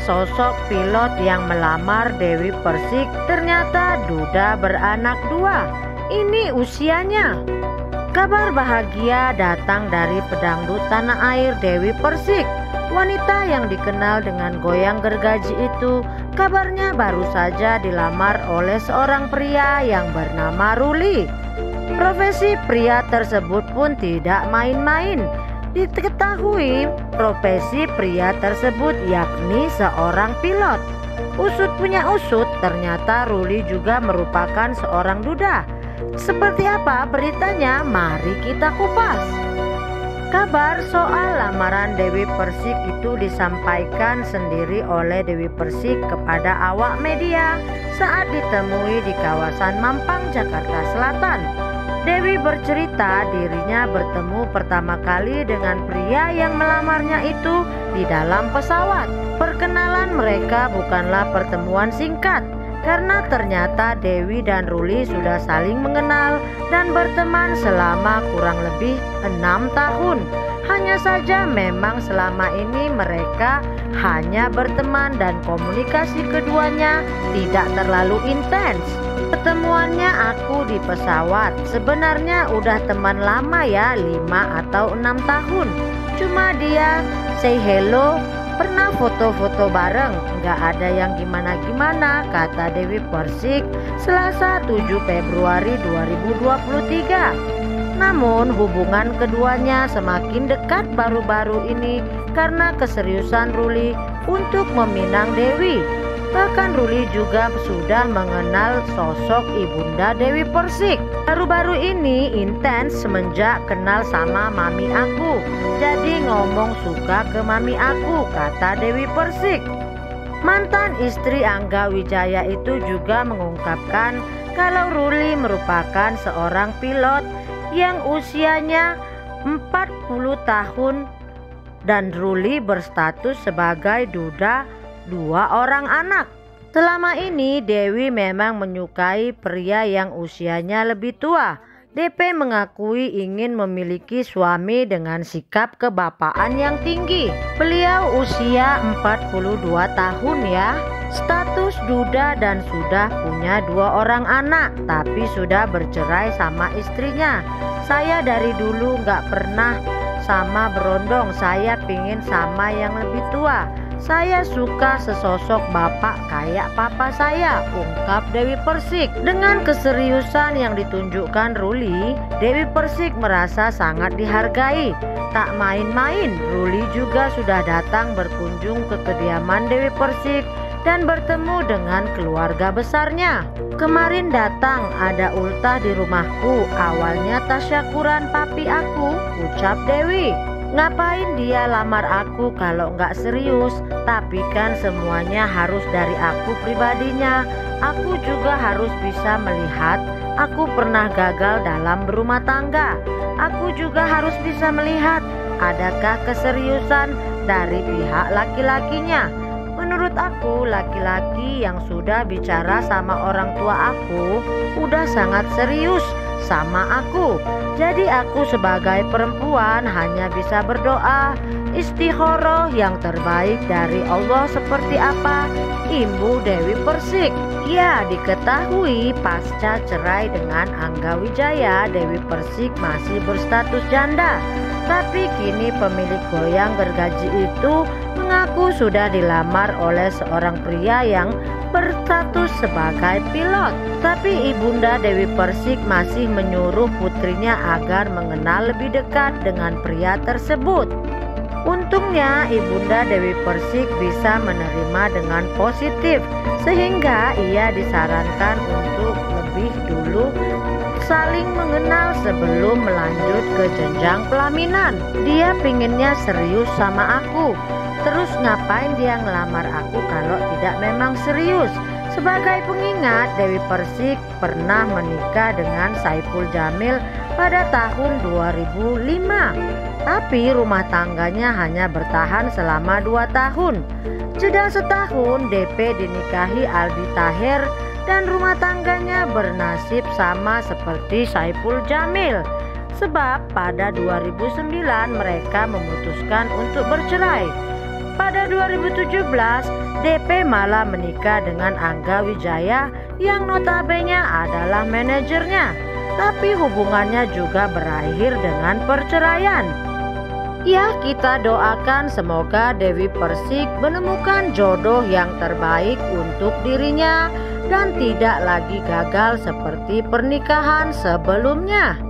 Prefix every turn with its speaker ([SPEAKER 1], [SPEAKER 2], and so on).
[SPEAKER 1] sosok pilot yang melamar Dewi Persik ternyata duda beranak 2. Ini usianya. Kabar bahagia datang dari pedangdut tanah air Dewi Persik. Wanita yang dikenal dengan goyang gergaji itu kabarnya baru saja dilamar oleh seorang pria yang bernama Ruli. Profesi pria tersebut pun tidak main-main. Diketahui profesi pria tersebut yakni seorang pilot. Usut punya usut, ternyata Ruli juga merupakan seorang duda. Seperti apa beritanya? Mari kita kupas. Kabar soal lamaran Dewi Persik itu disampaikan sendiri oleh Dewi Persik kepada awak media saat ditemui di kawasan Mampang, Jakarta Selatan. Dewi bercerita dirinya bertemu pertama kali dengan pria yang melamarnya itu di dalam pesawat. Perkenalan mereka bukanlah pertemuan singkat, karena ternyata Dewi dan Ruli sudah saling mengenal dan berteman selama kurang lebih 6 tahun. Hanya saja memang selama ini mereka hanya berteman dan komunikasi keduanya tidak terlalu intens. Pertemuannya aku di pesawat, sebenarnya udah teman lama ya, 5 atau 6 tahun. Cuma dia say hello, pernah foto-foto bareng, nggak ada yang gimana-gimana, kata Dewi Persik Selasa 7 Februari 2023. Namun hubungan keduanya semakin dekat baru-baru ini karena keseriusan Ruli untuk meminang Dewi. Bahkan Ruli juga sudah mengenal sosok ibunda Dewi Persik. Baru-baru ini intens semenjak kenal sama mami aku. Jadi ngomong suka ke mami aku, kata Dewi Persik. Mantan istri Angga Wijaya itu juga mengungkapkan kalau Ruli merupakan seorang pilot yang usianya 40 tahun dan Ruli berstatus sebagai duda 2 orang anak. Selama ini Dewi memang menyukai pria yang usianya lebih tua. DP mengakui ingin memiliki suami dengan sikap kebapaan yang tinggi. Beliau usia 42 tahun ya. Status duda dan sudah punya 2 orang anak, tapi sudah bercerai sama istrinya. Saya dari dulu gak pernah sama berondong, saya pingin sama yang lebih tua. Saya suka sesosok bapak kayak papa saya, ungkap Dewi Persik. Dengan keseriusan yang ditunjukkan Ruli, Dewi Persik merasa sangat dihargai. Tak main-main, Ruli juga sudah datang berkunjung ke kediaman Dewi Persik dan bertemu dengan keluarga besarnya. Kemarin datang, ada ultah di rumahku, awalnya tasyakuran papi aku, ucap Dewi. Ngapain dia lamar aku kalau nggak serius? Tapi kan semuanya harus dari aku pribadinya. Aku juga harus bisa melihat aku pernah gagal dalam berumah tangga. Aku juga harus bisa melihat adakah keseriusan dari pihak laki-lakinya. Menurut aku, laki-laki yang sudah bicara sama orang tua aku udah sangat serius sama aku. Jadi aku sebagai perempuan hanya bisa berdoa istikharah yang terbaik dari Allah seperti apa, imbu Dewi Persik. Ya, diketahui pasca cerai dengan Angga Wijaya, Dewi Persik masih berstatus janda. Tapi kini pemilik goyang gergaji itu mengaku sudah dilamar oleh seorang pria yang berstatus sebagai pilot. Tapi ibunda Dewi Persik masih menyuruh putrinya agar mengenal lebih dekat dengan pria tersebut. Untungnya ibunda Dewi Persik bisa menerima dengan positif, sehingga ia disarankan untuk lebih dulu saling mengenal sebelum melanjut ke jenjang pelaminan. Dia pinginnya serius sama aku. Terus ngapain dia ngelamar aku kalau tidak memang serius? Sebagai pengingat, Dewi Persik pernah menikah dengan Saipul Jamil pada tahun 2005. Tapi rumah tangganya hanya bertahan selama 2 tahun. Jeda setahun, DP dinikahi Aldi Taher dan rumah tangganya bernasib sama seperti Saipul Jamil. Sebab pada 2009 mereka memutuskan untuk bercerai. Pada 2017, DP malah menikah dengan Angga Wijaya yang notabene adalah manajernya. Tapi hubungannya juga berakhir dengan perceraian. Ya, kita doakan semoga Dewi Persik menemukan jodoh yang terbaik untuk dirinya dan tidak lagi gagal seperti pernikahan sebelumnya.